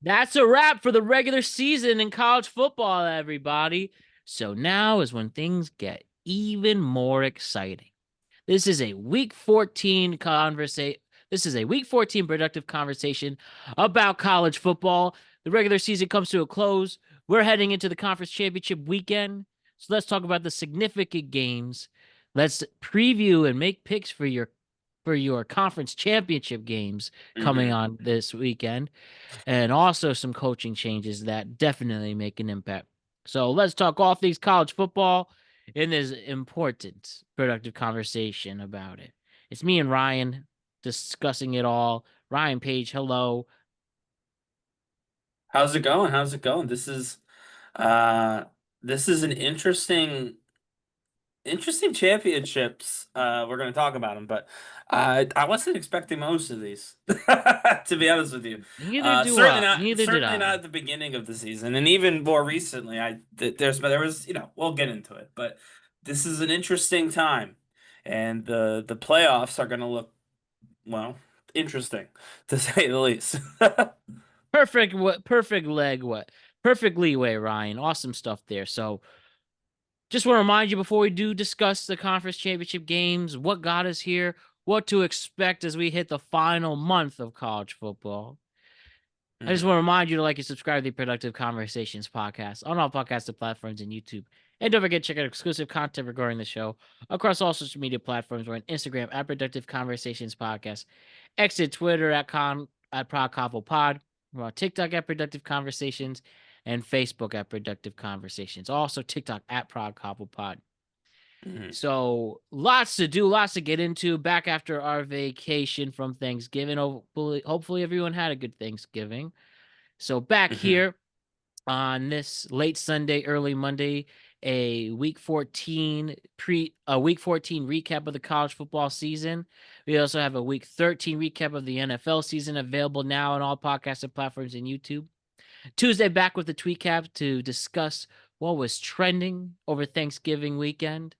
That's a wrap for the regular season in college football, everybody. So now is when things get even more exciting. This is a week 14 conversation. This is a week 14 productive conversation about college football. The regular season comes to a close. We're heading into the conference championship weekend. So let's talk about the significant games. Let's preview and make picks for your conference championship games coming Hmm. on this weekend, and also some coaching changes that definitely make an impact. So let's talk all things college football in this important, productive conversation about it. It's me and Ryan discussing it all. Ryan Page, hello. How's it going? How's it going? Uh this is an interesting championships. We're going to talk about them, but I wasn't expecting most of these, to be honest with you. Neither do Certainly I. not, Neither did certainly I. not at the beginning of the season, and even more recently. There was, we'll get into it, but this is an interesting time, and the playoffs are going to look, well, interesting to say the least. Perfect. What? Perfect leg. What? Perfect leeway, Ryan. Awesome stuff there. So just want to remind you before we do discuss the conference championship games, what got us here, what to expect as we hit the final month of college football. I just Mhm. want to remind you to like and subscribe to the Productive Conversations podcast on all podcasting platforms and YouTube. And don't forget to check out exclusive content regarding the show across all social media platforms. We're on Instagram at Productive Conversations Podcast, X at Twitter at Prod Pod. We're on TikTok at Productive Conversations and Facebook at Productive Conversations. Also TikTok at Prod Pod. Mhm. So lots to do, lots to get into. Back after our vacation from Thanksgiving. Hopefully everyone had a good Thanksgiving. So back Mhm. here on this late Sunday, early Monday, a week 14 recap of the college football season. We also have a week 13 recap of the NFL season available now on all podcasting platforms and YouTube. Tuesday back with the tweet cap to discuss what was trending over Thanksgiving weekend.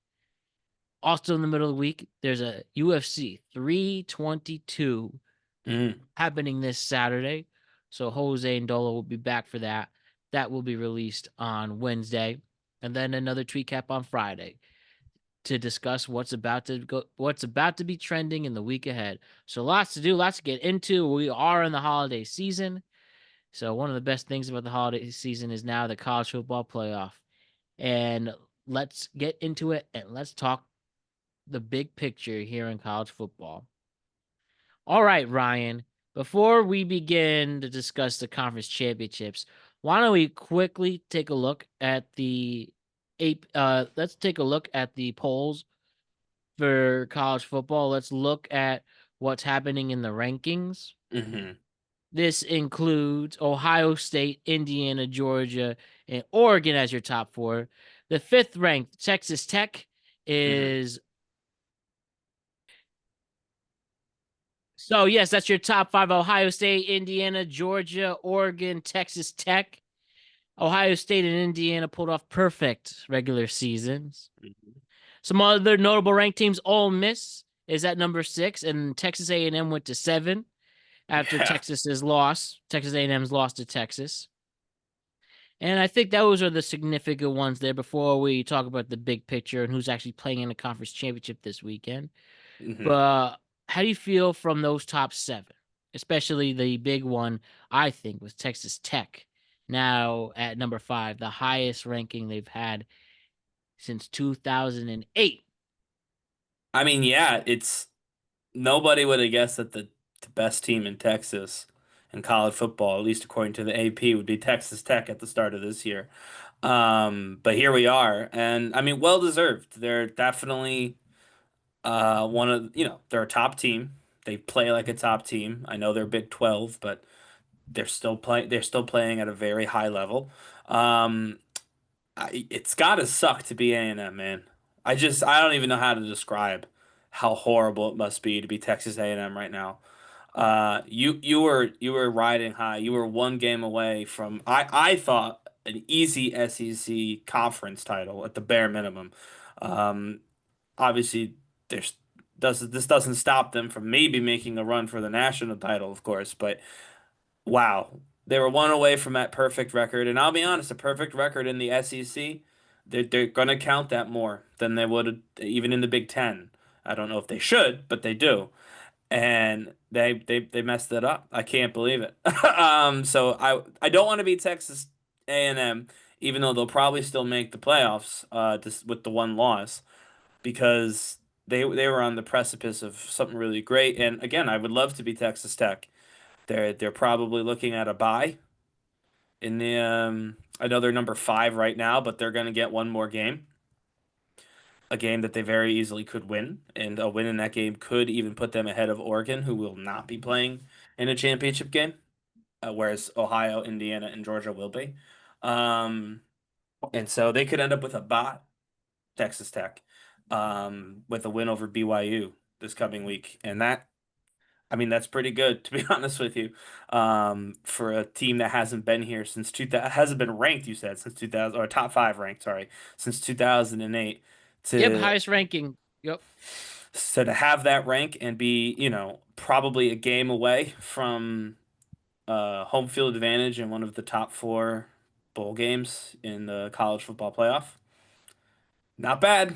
Also in the middle of the week, there's a UFC 322 Mhm. happening this Saturday. So Jose and Dolo will be back for that. That will be released on Wednesday. And then another tweet cap on Friday to discuss what's about to be trending in the week ahead. So lots to do, lots to get into. We are in the holiday season. So one of the best things about the holiday season is now the college football playoff. And let's get into it and let's talk the big picture here in college football. All right, Ryan, before we begin to discuss the conference championships, why don't we quickly take a look at the let's take a look at the polls for college football. Let's look at what's happening in the rankings. Mhm. This includes Ohio State, Indiana, Georgia, and Oregon as your top four. The fifth ranked Texas Tech Mhm. is So yes, that's your top five: Ohio State, Indiana, Georgia, Oregon, Texas Tech. Ohio State and Indiana pulled off perfect regular seasons. Mhm. Some other notable ranked teams: Ole Miss is at number 6, and Texas A&M went to 7 after Yeah. Texas's loss. Texas A&M's lost to Texas, and I think those are the significant ones there. Before we talk about the big picture and who's actually playing in the conference championship this weekend. Mhm. But how do you feel from those top 7? Especially the big one, I think, was Texas Tech. Now at number 5, the highest ranking they've had since 2008. I mean, yeah, it's nobody would have guessed that the best team in Texas in college football, at least according to the AP, would be Texas Tech at the start of this year. But here we are, and I mean, well deserved. They're definitely one of, they're a top team. They play like a top team. I know they're Big 12, but they're still playing at a very high level. Um, it's gotta suck to be A&M, man. I don't even know how to describe how horrible it must be to be Texas A&M right now. You were riding high. You were one game away from I thought an easy SEC conference title at the bare minimum. Um, Obviously, there's this doesn't stop them from maybe making a run for the national title, of course, but wow. They were one away from that perfect record, and I'll be honest, a perfect record in the SEC, they're gonna count that more than they would even in the Big Ten. I don't know if they should, but they do, and they messed it up. I can't believe it. So I don't want to be Texas A&M, even though they'll probably still make the playoffs, just with the one loss because they were on the precipice of something really great. And again, I would love to be Texas Tech. They're probably looking at a bye in the I know they're number 5 right now, but they're going to get one more game, a game that they very easily could win, and a win in that game could even put them ahead of Oregon, who will not be playing in a championship game, whereas Ohio, Indiana, and Georgia will be. Um, and so they could end up with a bye, Texas Tech, with a win over BYU this coming week, and that I mean, that's pretty good, to be honest with you. For a team that hasn't been here since 2000, hasn't been ranked, you said, since 2000, or top 5 ranked, sorry, since 2008, Yep, to highest ranking. Yep. to have that rank and be, probably a game away from home field advantage in one of the top 4 bowl games in the college football playoff. Not bad.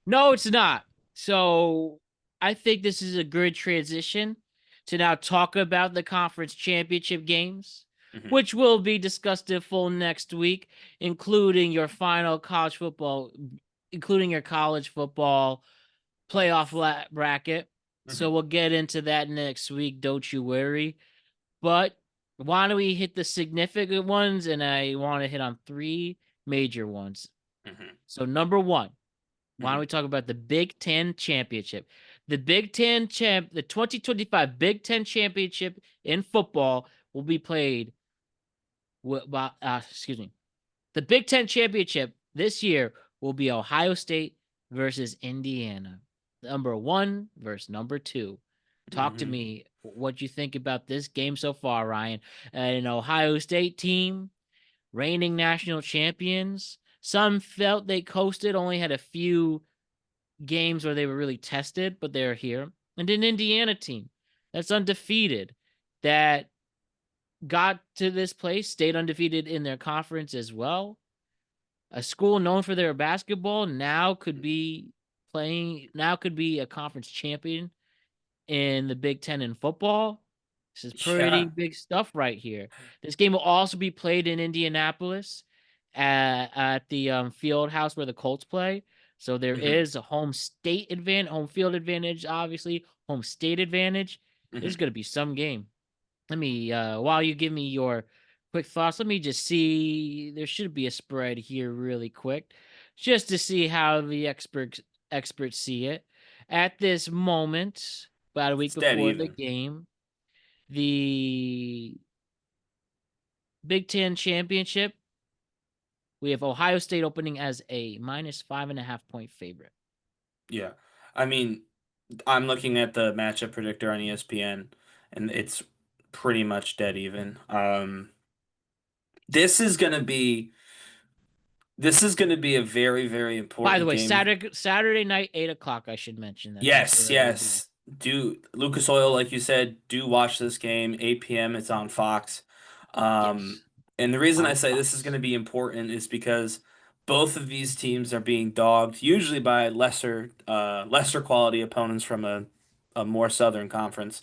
No, it's not. So I think this is a good transition to now talk about the conference championship games, Mhm, which will be discussed in full next week, including your final college football, including your college football playoff bracket. So mhm, we'll get into that next week. Don't you worry. But why don't we hit the significant ones? And I want to hit on 3 major ones. mhm, So number 1, why don't mhm, we talk about the Big Ten Championship? The 2025 Big Ten Championship in football will be played excuse me. The Big Ten Championship this year will be Ohio State versus Indiana. Number 1 versus number 2. Talk to mhm. me what you think about this game so far, Ryan. An Ohio State team, reigning national champions. Some felt they coasted, only had a few games where they were really tested, but they're here. And an Indiana team that's undefeated, that got to this place, stayed undefeated in their conference as well. A school known for their basketball now could be a conference champion in the Big Ten in football. This is pretty Yeah. big stuff right here. This game will also be played in Indianapolis at the field house where the Colts play. So there Mhm, is a home field advantage, obviously, home state advantage. This is mhm. going to be some game. Let me, while you give me your quick thoughts, let me just see. There should be a spread here, really quick, just to see how the experts see it at this moment. About a week It's dead before the even. game, the Big Ten championship, we have Ohio State opening as a -5.5 point favorite. Yeah. I mean, I'm looking at the matchup predictor on ESPN, and it's pretty much dead even. This is gonna be this is gonna be a very, very By the important way, game. Saturday night, 8 o'clock. I should mention that's Yes, where it will be. yes. Do Lucas Oil, like you said, do watch this game, 8 p.m. It's on Fox. Um, Yes, and the reason I on say this is going Fox. to be important is because both of these teams are being dogged, usually by lesser quality opponents from a more southern conference,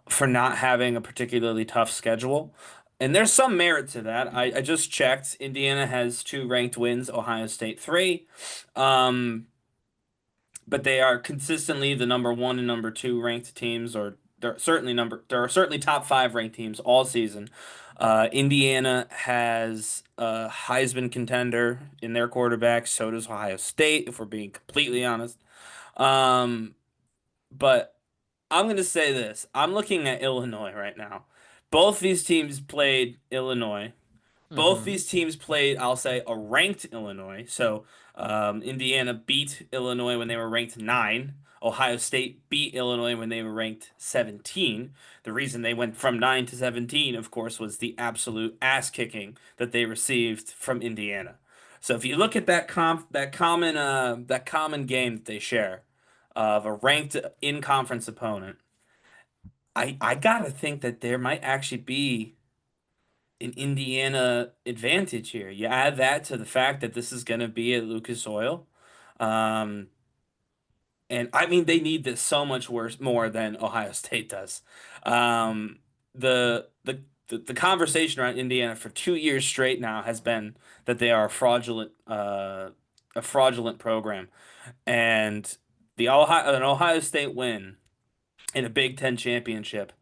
for not having a particularly tough schedule. And there's some merit to that. I just checked. Indiana has 2 ranked wins, Ohio State 3. Um, but they are consistently the number 1 and number 2 ranked teams, or there are certainly top 5 ranked teams all season. Indiana has a Heisman contender in their quarterback. So does Ohio State, if we're being completely honest. Um, but I'm going to say this. I'm looking at Illinois right now. Both these teams played Illinois. Both Mm-hmm. these teams played, I'll say, a ranked Illinois. So Indiana beat Illinois when they were ranked 9. Ohio State beat Illinois when they were ranked 17. The reason they went from 9 to 17, of course, was the absolute ass kicking that they received from Indiana. So if you look at that common game that they share of a ranked in conference opponent, I gotta think that there might actually be an Indiana advantage here. You add that to the fact that this is gonna be at Lucas Oil. Um, and I mean, they need this so much worse more than Ohio State does. Um, the conversation around Indiana for 2 years straight now has been that they are a fraudulent program, and an Ohio State win in a Big Ten championship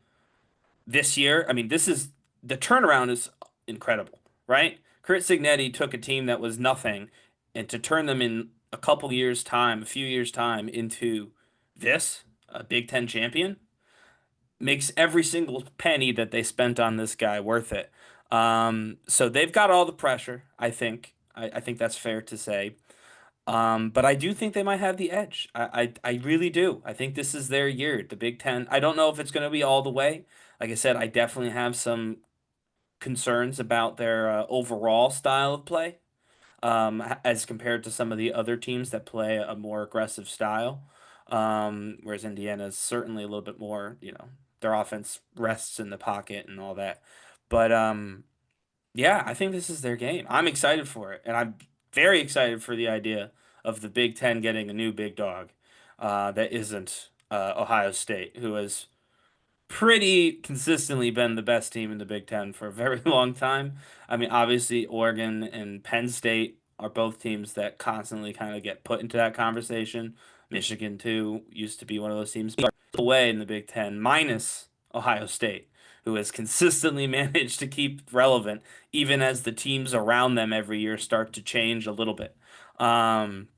this year. I mean, this is the turnaround is incredible, right? Kurt Signetti took a team that was nothing, and to turn them in a couple years' time, a few years' time, into this, a Big Ten champion, makes every single penny that they spent on this guy worth it. So they've got all the pressure, I think. I think that's fair to say. But I do think they might have the edge. I really do. I think this is their year, the Big Ten. I don't know if it's going to be all the way. Like I said, I definitely have some concerns about their overall style of play, as compared to some of the other teams that play a more aggressive style. Whereas Indiana is certainly a little bit more, their offense rests in the pocket and all that. But yeah, I think this is their game. I'm excited for it, and I'm very excited for the idea of the Big Ten getting a new big dog that isn't Ohio State, who has pretty consistently been the best team in the Big Ten for a very long time. I mean, obviously, Oregon and Penn State are both teams that constantly kind of get put into that conversation. Michigan, too, used to be one of those teams, but away in the Big Ten, minus Ohio State, who has consistently managed to keep relevant, even as the teams around them every year start to change a little bit. Um,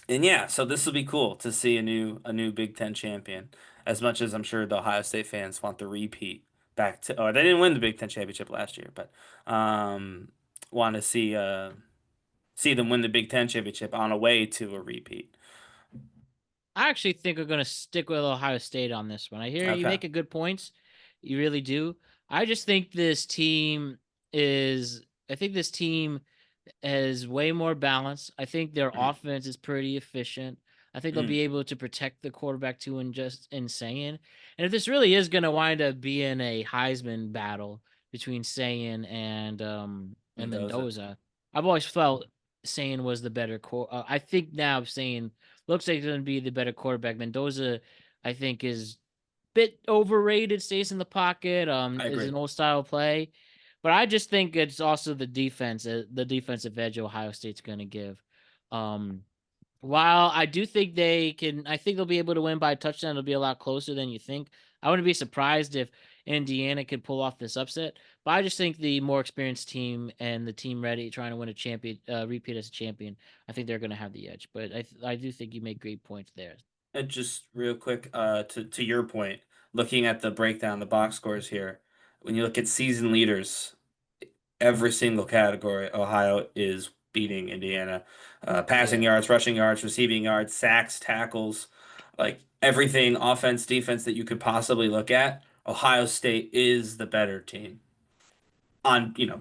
and yeah, so this will be cool to see a new Big Ten champion. As much as I'm sure the Ohio State fans want the repeat back to, or they didn't win the Big Ten championship last year, but um, want to see them win the Big Ten championship on a way to a repeat. I actually think we're gonna stick with Ohio State on this one. I hear you Okay. make a good points. You really do. I just think this team is. I think this team is way more balanced. I think their Mhm. offense is pretty efficient. I think they'll Mhm. be able to protect the quarterback too and just insane. And if this really is going to wind up being a Heisman battle between Sayin and Mendoza. Mendoza, I've always felt Sayin was the better I think now Sayin looks like he's going to be the better quarterback. Mendoza, I think, is bit overrated, stays in the pocket, I is agree. an old style play. But I just think it's also the defensive edge Ohio State's going to give. Um, while I do think I think they'll be able to win by a touchdown. It'll be a lot closer than you think. I wouldn't be surprised if Indiana could pull off this upset. But I just think the more experienced team and the team ready trying to win a repeat as a champion, I think they're going to have the edge. But I do think you make great points there. And just real quick, to your point, looking at the breakdown, the box scores here, when you look at season leaders, every single category, Ohio is beating Indiana. Passing Yeah. yards, rushing yards, receiving yards, sacks, tackles, like everything, offense, defense that you could possibly look at. Ohio State is the better team.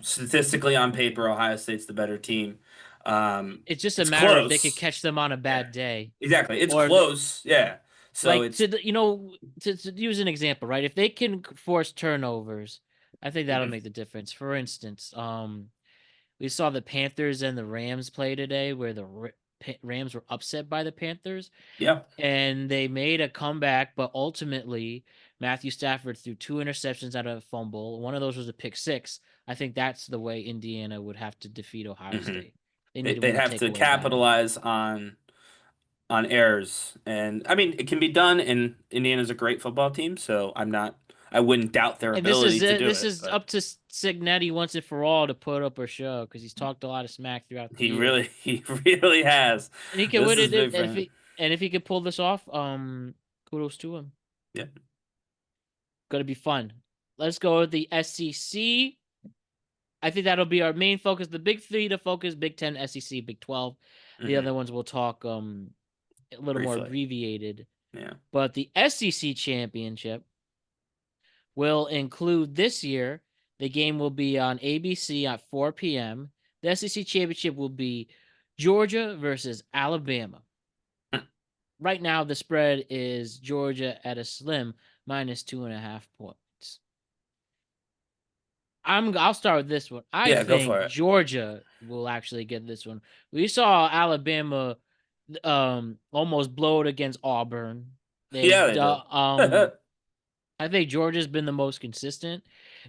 Statistically on paper, Ohio State's the better team. It's just a It's matter if they could close. catch them on a Yeah, bad day. exactly. It's Or close. Yeah. So like it's to use an example, right? If they can force turnovers, I think that'll mhm. make the difference. For instance, we saw the Panthers and the Rams play today, where the Rams were upset by the Panthers, Yeah. and they made a comeback. But ultimately, Matthew Stafford threw two interceptions out of a fumble. One of those was a pick six. I think that's the way Indiana would have to defeat Ohio hmm State. They They need to they win a have to takeaway battle. capitalize on errors, and I mean it can be done. And Indiana's a great football team, so I wouldn't doubt their And this ability is to do this it. is But up to Signetti once and for all to put up a show because he's talked a lot of smack throughout the he year, really he really has. and he can This win is it big for and him. if he could pull this off, kudos to him. Yeah. Gonna be fun. Let's go with the SEC. I think that'll be our main focus. The big three to focus: Big Ten, SEC, Big 12. The hmm other ones we'll talk a little more Briefly. abbreviated. Yeah. But the SEC championship will include this year. The game will be on ABC at 4 p.m. The SEC championship will be Georgia versus Alabama. Right now, the spread is Georgia at a slim minus 2.5 points. I'll start with this one. I Yeah, go for think it. Georgia will actually get this one. We saw Alabama almost blow it against Auburn. Yeah, They've they did. I think Georgia's been the most consistent.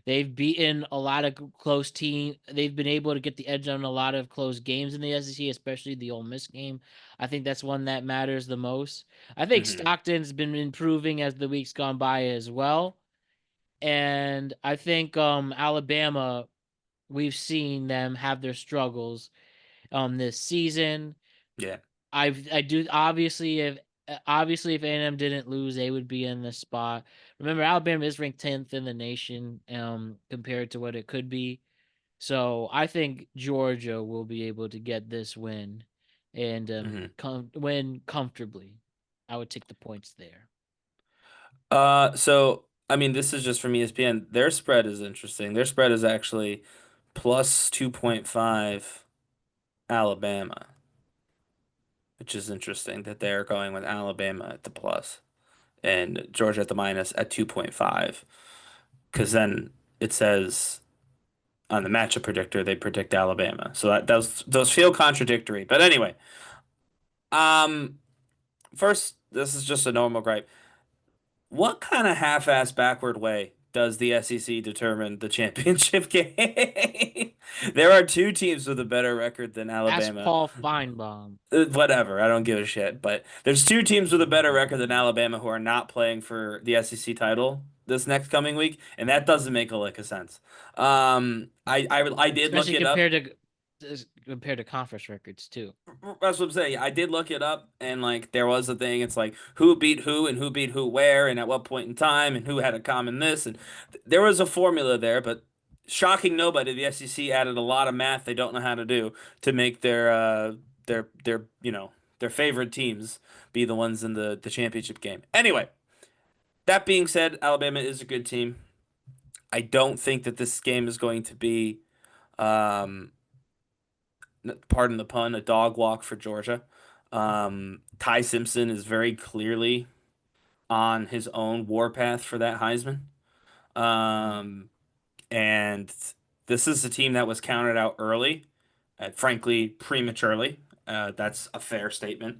They've beaten a lot of close teams. They've been able to get the edge on a lot of close games in the SEC, especially the Ole Miss game. I think that's one that matters the most. I think Hmm. Stockton's been improving as the weeks gone by as well. And I think Alabama, we've seen them have their struggles this season. Yeah. I do obviously if A&M didn't lose, they would be in the spot. Remember, Alabama is ranked 10th in the nation compared to what it could be. So I think Georgia will be able to get this win and Hmm. win comfortably. I would take the points there. So I mean, this is just from ESPN. Their spread is interesting. Their spread is actually plus 2.5 Alabama, which is interesting that they're going with Alabama at the plus and Georgia at the minus at 2.5. Because then it says on the matchup predictor they predict Alabama. So that those feel contradictory. But anyway, um, first this is just a normal gripe. What kind of half-ass backward way does the SEC determine the championship game? There are two teams with a better record than Ask Alabama. Paul Feinbaum. Whatever, I don't give a shit. But there's two teams with a better record than Alabama who are not playing for the SEC title this next coming week, and that doesn't make a lick of sense. I did look Especially it up. compared to conference records too. That's what I'm saying. I did look it up, and like there was a thing. It's like who beat who and who beat who where and at what point in time and who had a common this and there was a formula there. But shocking nobody, the SEC added a lot of math they don't know how to do to make their their favorite teams be the ones in the championship game. Anyway, that being said, Alabama is a good team. I don't think that this game is going to be um, pardon the pun, a dog walk for Georgia. Ty Simpson is very clearly on his own warpath for that Heisman. Mm. Um, and this is a team that was counted out early, frankly, prematurely. That's a fair statement.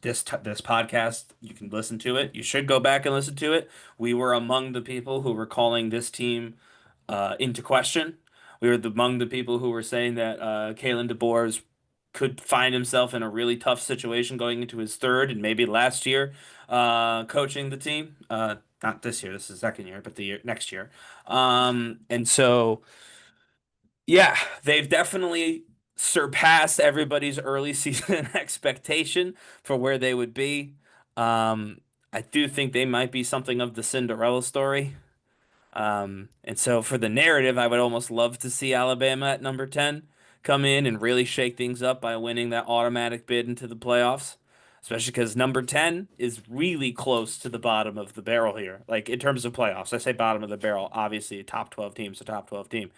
This podcast, you can listen to it. You should go back and listen to it. We were among the people who were calling this team into question. We were among the people who were saying that Kalen DeBoer could find himself in a really tough situation going into his third and maybe last year coaching the team. Not this year, this is the second year, but the next year. And so, yeah, they've definitely surpassed everybody's early season expectation for where they would be. Um, I do think they might be something of the Cinderella story. And so for the narrative, I would almost love to see Alabama at number 10 come in and really shake things up by winning that automatic bid into the playoffs. Especially because number 10 is really close to the bottom of the barrel here. Like in terms of playoffs, I say bottom of the barrel. Obviously, a top 12 team is a top 12 team.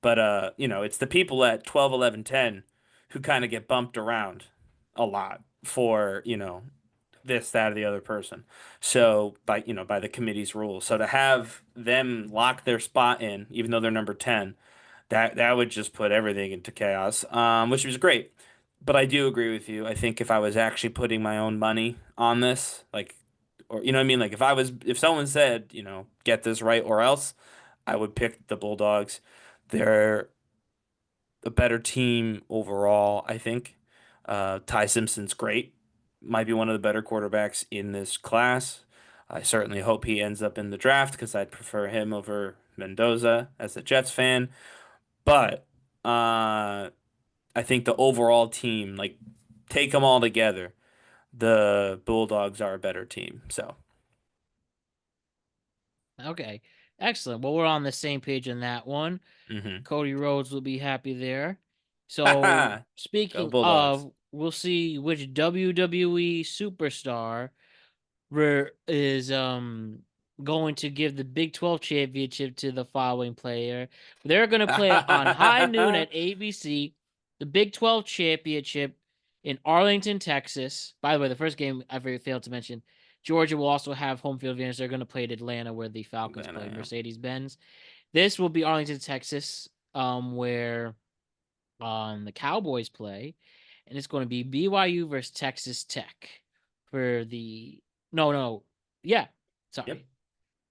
But it's the people at 12, 11, 10 who kind of get bumped around a lot for, this, that, or the other person. So by the committee's rules. So to have them lock their spot in, even though they're number 10, that would just put everything into chaos. Which was great. But I do agree with you. I think if I was actually putting my own money on this, like or you know what I mean? Like if someone said, get this right or else, I would pick the Bulldogs. They're a better team overall, I think. Ty Simpson's great. Might be one of the better quarterbacks in this class. I certainly hope he ends up in the draft because I'd prefer him over Mendoza as a Jets fan. But I think the overall team, like take them all together, the Bulldogs are a better team. So, Okay, excellent. Well, we're on the same page on that one. hmm. Cody Rhodes will be happy there. So, Go speaking Bulldogs. of, we'll see which WWE superstar is going to give the Big 12 championship to the following player. They're going to play on high noon at ABC, the Big 12 championship in Arlington, Texas. By the way, the first game I failed to mention, Georgia will also have home field advantage. They're going to play at Atlanta, where the Falcons Then play I, Mercedes Benz. This will be Arlington, Texas, where the Cowboys play, and it's going to be BYU versus Texas Tech for the no, yeah, yep. sorry,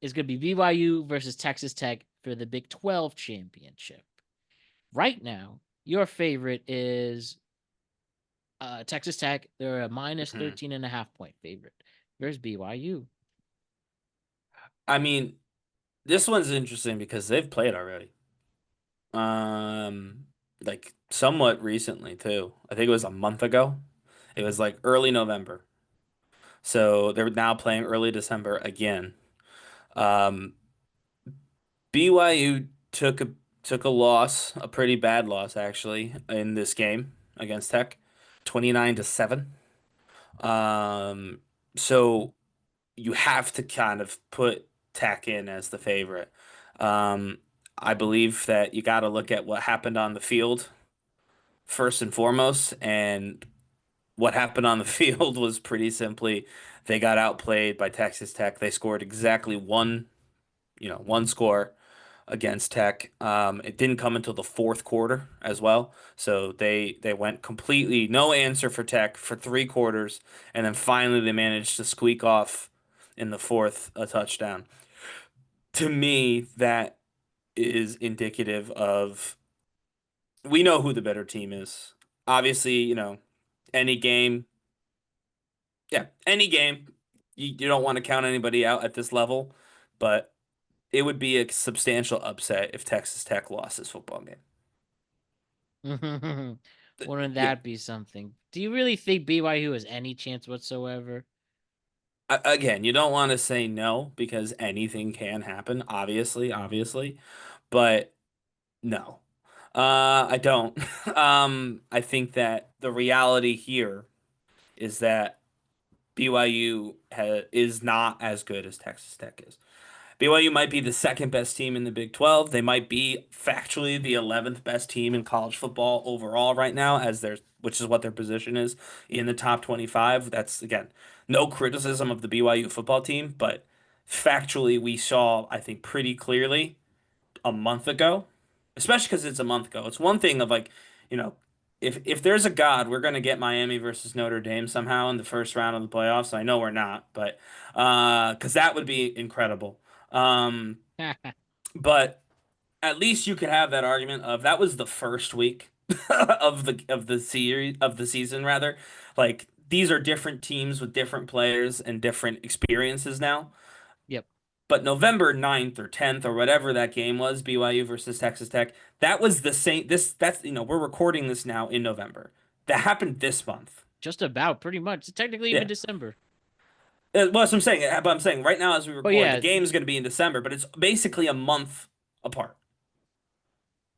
it's going to be BYU versus Texas Tech for the Big 12 championship. Right now, your favorite is Texas Tech. They're a minus Mhm. 13.5 point favorite. Where's BYU? I mean, this one's interesting because they've played already. Um, like somewhat recently too. I think it was a month ago. It was like early November. So they're now playing early December again. Um, BYU took a loss, a pretty bad loss actually, in this game against Tech, 29-7. Um, so you have to kind of put Tech in as the favorite. Um, I believe that you got to look at what happened on the field first and foremost, and what happened on the field was pretty simply they got outplayed by Texas Tech. They scored exactly one score against Tech. It didn't come until the fourth quarter as well. So they went completely no answer for Tech for 3 quarters, and then finally they managed to squeak off in the fourth a touchdown. To me, that is indicative of we know who the better team is. Obviously, any game, yeah, any game, you don't want to count anybody out at this level, but it would be a substantial upset if Texas Tech lost this football game. Wouldn't Yeah. that be something? Do you really think BYU has any chance whatsoever? Again, you don't want to say no because anything can happen, obviously, but no. I don't. I think that the reality here is that BYU is not as good as Texas Tech is. BYU might be the second best team in the Big 12. They might be factually the 11th best team in college football overall right now, which is what their position is in the top 25. That's again, no criticism of the BYU football team, but factually we saw, I think, pretty clearly a month ago, especially because it's a month ago. It's one thing of like, you know, if there's a God, we're gonna get Miami versus Notre Dame somehow in the first round of the playoffs. I know we're not, but because that would be incredible. Um, but at least you could have that argument of that was the first week of the season rather. Like these are different teams with different players and different experiences now. Yep. But November 9th or 10th or whatever that game was, BYU versus Texas Tech, that was the same we're recording this now in November. That happened this month. Just about, pretty much. It's technically even Yeah. December. Well, that's what I'm saying. But I'm saying right now as we But record, the yeah, game's going to be in December, but it's basically a month apart.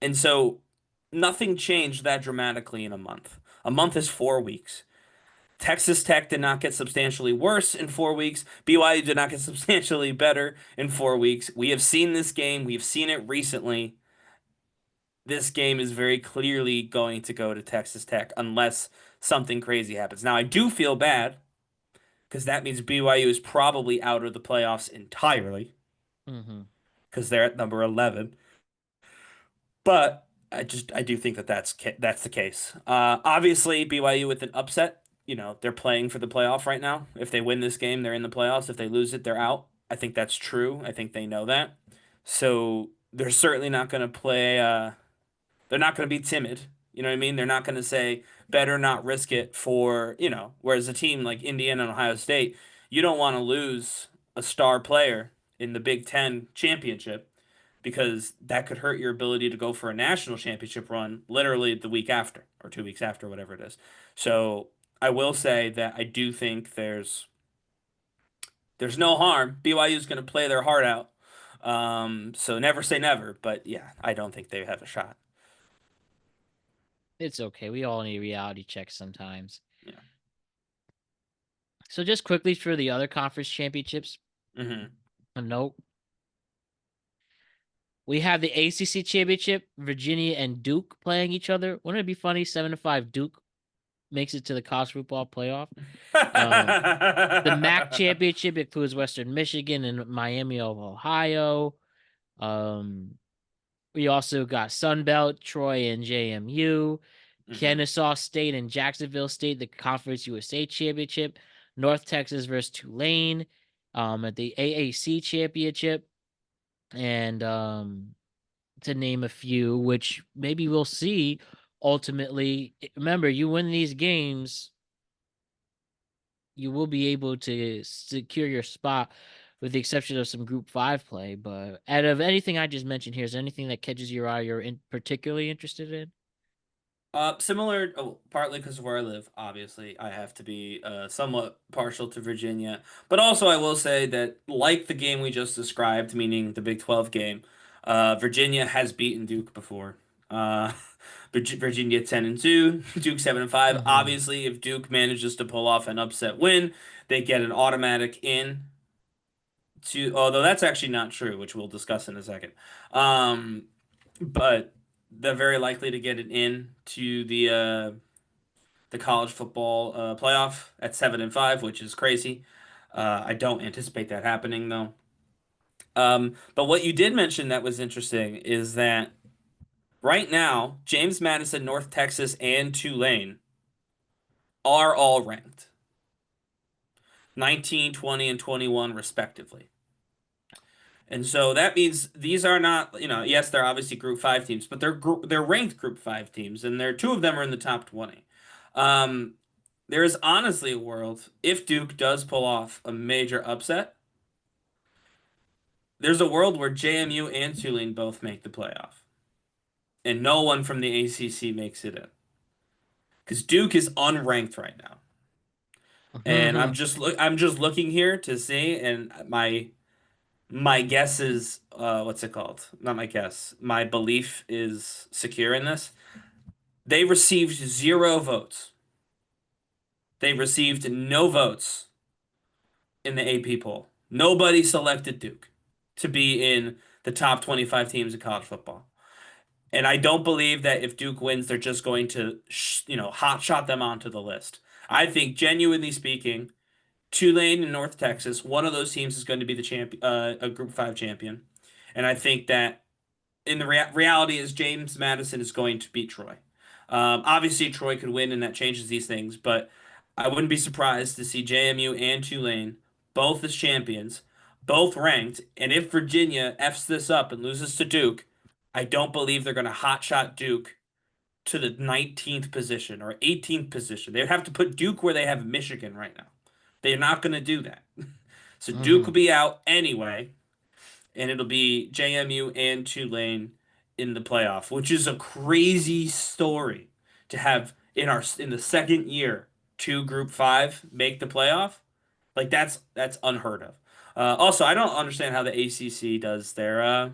And so nothing changed that dramatically in a month. A month is 4 weeks. Texas Tech did not get substantially worse in 4 weeks. BYU did not get substantially better in 4 weeks. We have seen this game. We've seen it recently. This game is very clearly going to go to Texas Tech unless something crazy happens. Now, I do feel bad because that means BYU is probably out of the playoffs entirely hmm because they're at number 11. But I do think that that's the case. Obviously, BYU with an upset, they're playing for the playoff right now. If they win this game, they're in the playoffs. If they lose it, they're out. I think that's true. I think they know that. So they're certainly not going to play. They're not going to be timid. You know what I mean? They're not going to say, better not risk it whereas a team like Indiana and Ohio State, you don't want to lose a star player in the Big Ten championship because that could hurt your ability to go for a national championship run literally the week after or 2 weeks after, whatever it is. So I will say that I do think there's no harm. BYU is going to play their heart out. So never say never, but yeah, I don't think they have a shot. it's okay. We all need reality checks sometimes. Yeah. So just quickly for the other conference championships, Hmm. a note. We have the ACC championship, Virginia and Duke playing each other. Wouldn't it be funny? 7-5 Duke makes it to the college football playoff. Um, the MAC championship includes Western Michigan and Miami of Ohio. Um, we also got Sunbelt, Troy, and JMU. Hmm. Kennesaw State and Jacksonville State, the Conference USA Championship. North Texas versus Tulane at the AAC Championship. And to name a few, which maybe we'll see ultimately. Remember, you win these games, you will be able to secure your spot with the exception of some group 5 play. But out of anything I just mentioned here, is there anything that catches your eye you're particularly interested in? Similar, partly because of where I live, obviously, I have to be somewhat partial to Virginia. But also, I will say that, like the game we just described, meaning the Big 12 game, Virginia has beaten Duke before. Uh, Virginia 10-2, Duke 7-5. Mm-hmm. Obviously, if Duke manages to pull off an upset win, they get an automatic in to, although that's actually not true, which we'll discuss in a second. But they're very likely to get it in to the college football playoff at 7-5, which is crazy. I don't anticipate that happening though. But what you did mention that was interesting is that right now, James Madison, North Texas, and Tulane are all ranked 19, 20, and 21 respectively. And so that means these are not, yes, they're obviously Group 5 teams, but they're ranked Group 5 teams, and two of them are in the top 20. Um, there is honestly a world if Duke does pull off a major upset. There's a world where JMU and Tulane both make the playoff, and no one from the ACC makes it in because Duke is unranked right now. And I'm just looking here to see, and my guess is what's it called? Not my guess. My belief is secure in this. They received zero votes. They received no votes in the AP poll. Nobody selected Duke to be in the top 25 teams in college football. And I don't believe that if Duke wins, they're just going to, hot shot them onto the list. I think, genuinely speaking, Tulane and North Texas, one of those teams is going to be the champion, a Group 5 champion. And I think that in the reality is James Madison is going to beat Troy. Obviously, Troy could win, and that changes these things. But I wouldn't be surprised to see JMU and Tulane both as champions, both ranked. And if Virginia f's this up and loses to Duke, I don't believe they're going to hotshot Duke to the 19th position or 18th position. They'd have to put Duke where they have Michigan right now. They're not going to do that. So Duke will hmm be out anyway, and it'll be JMU and Tulane in the playoff, which is a crazy story to have in the second year two Group 5 make the playoff. Like that's unheard of. Also, I don't understand how the ACC does their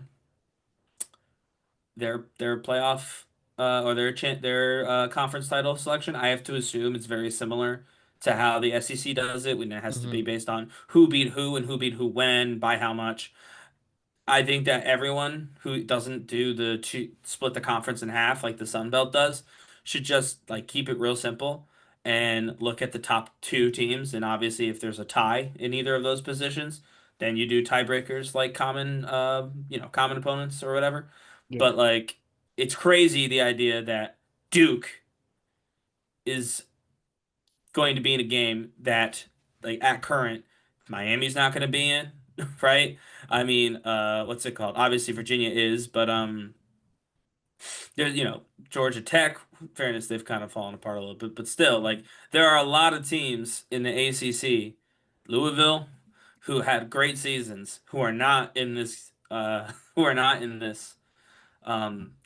playoff or their conference title selection. I have to assume it's very similar to how the SEC does it when it has to be hmm based on who beat who and who beat who when by how much. I think that everyone who doesn't do the split the conference in half like the Sun Belt does should just like keep it real simple and look at the top two teams. And obviously, if there's a tie in either of those positions, then you do tiebreakers like common opponents or whatever. Yeah. But like, it's crazy the idea that Duke is going to be in a game that like at current Miami's not going to be in, right? I mean, what's it called? Obviously Virginia is, but there's Georgia Tech. Fairness, they've kind of fallen apart a little bit, but still, like there are a lot of teams in the ACC, Louisville, who had great seasons, who are not in this, who are not in this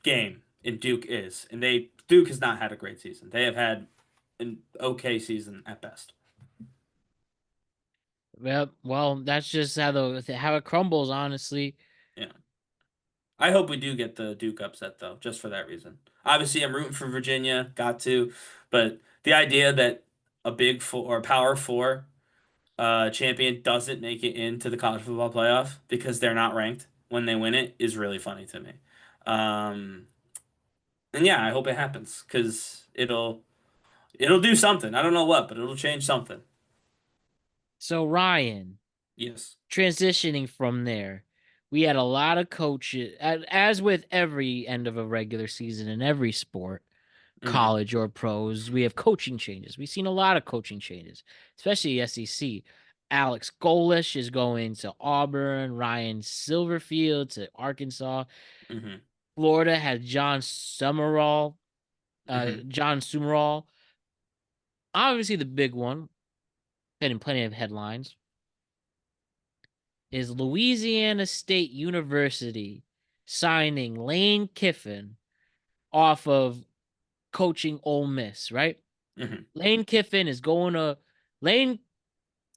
game, and Duke is, and Duke has not had a great season. They have had an okay season at best. Well, that's just how it crumbles, honestly. Yeah. I hope we do get the Duke upset though, just for that reason. Obviously, I'm rooting for Virginia, got to, but the idea that a Big Four or Power Four champion doesn't make it into the college football playoff because they're not ranked when they win it is really funny to me. Um, and yeah, I hope it happens because It'll do something. I don't know what, but it'll change something. So Ryan, Yes. transitioning from there, we had a lot of coaches, as with every end of a regular season in every sport, Hmm. college or pros, we have coaching changes. We've seen a lot of coaching changes, especially SEC. Alex Golish is going to Auburn, Ryan Silverfield to Arkansas. Hmm. Florida has Hmm. John Summerall. Obviously, the big one, getting plenty of headlines, is Louisiana State University signing Lane Kiffin off of coaching Ole Miss, right? Hmm. Lane Kiffin is going to Lane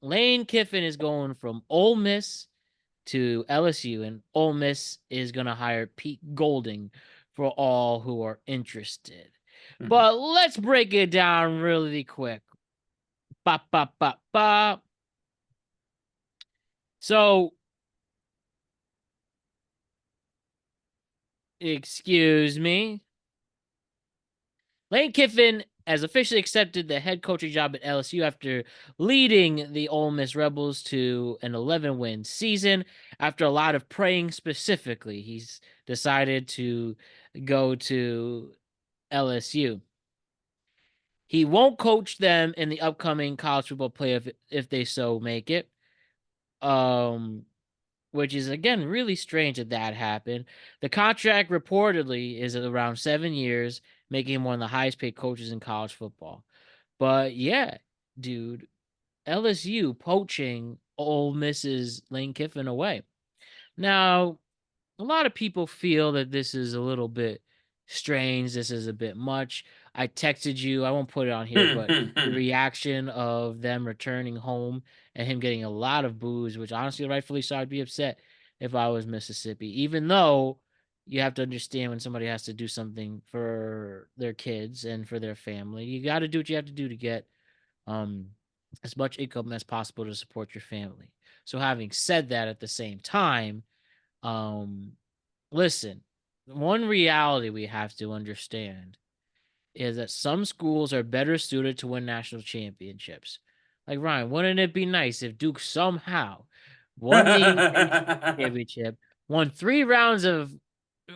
Lane Kiffin is going from Ole Miss to LSU, and Ole Miss is going to hire Pete Golding for all who are interested. Hmm. But let's break it down really quick. Ba ba ba ba. So, excuse me. Lane Kiffin has officially accepted the head coaching job at LSU after leading the Ole Miss Rebels to an 11-win season. After a lot of praying specifically, he's decided to go to LSU. He won't coach them in the upcoming college football playoff if they so make it. Um, which is again really strange that happened. The contract reportedly is around 7 years, making him one of the highest paid coaches in college football. But yeah, dude, LSU poaching Ole Miss's Lane Kiffin away. Now, a lot of people feel that this is a little bit strange. This is a bit much. I texted you, I won't put it on here, Hmm. but Hmm. the Hmm. reaction of them returning home and him getting a lot of boos, which honestly, rightfully so, I'd be upset if I was Mississippi, even though you have to understand when somebody has to do something for their kids and for their family. You got to do what you have to do to get um, as much income as possible to support your family. So, having said that, at the same time, um, listen, one reality we have to understand is that some schools are better suited to win national championships. Like Ryan, wouldn't it be nice if Duke somehow won the national championship, won 3 rounds of,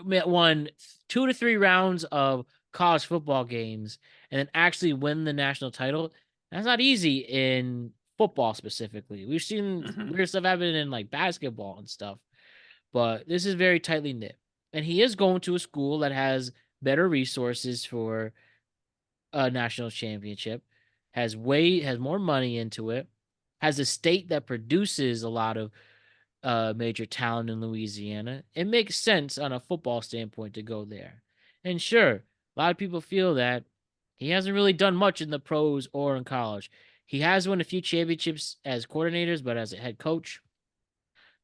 won 2 to 3 rounds of college football games, and then actually win the national title? That's not easy in football specifically. We've seen Hmm. weird stuff happen in like basketball and stuff, but this is very tightly knit. And he is going to a school that has better resources for a national championship, has more money into it, has a state that produces a lot of major talent in Louisiana. It makes sense on a football standpoint to go there. And sure, a lot of people feel that he hasn't really done much in the pros or in college. He has won a few championships as coordinators, but as a head coach,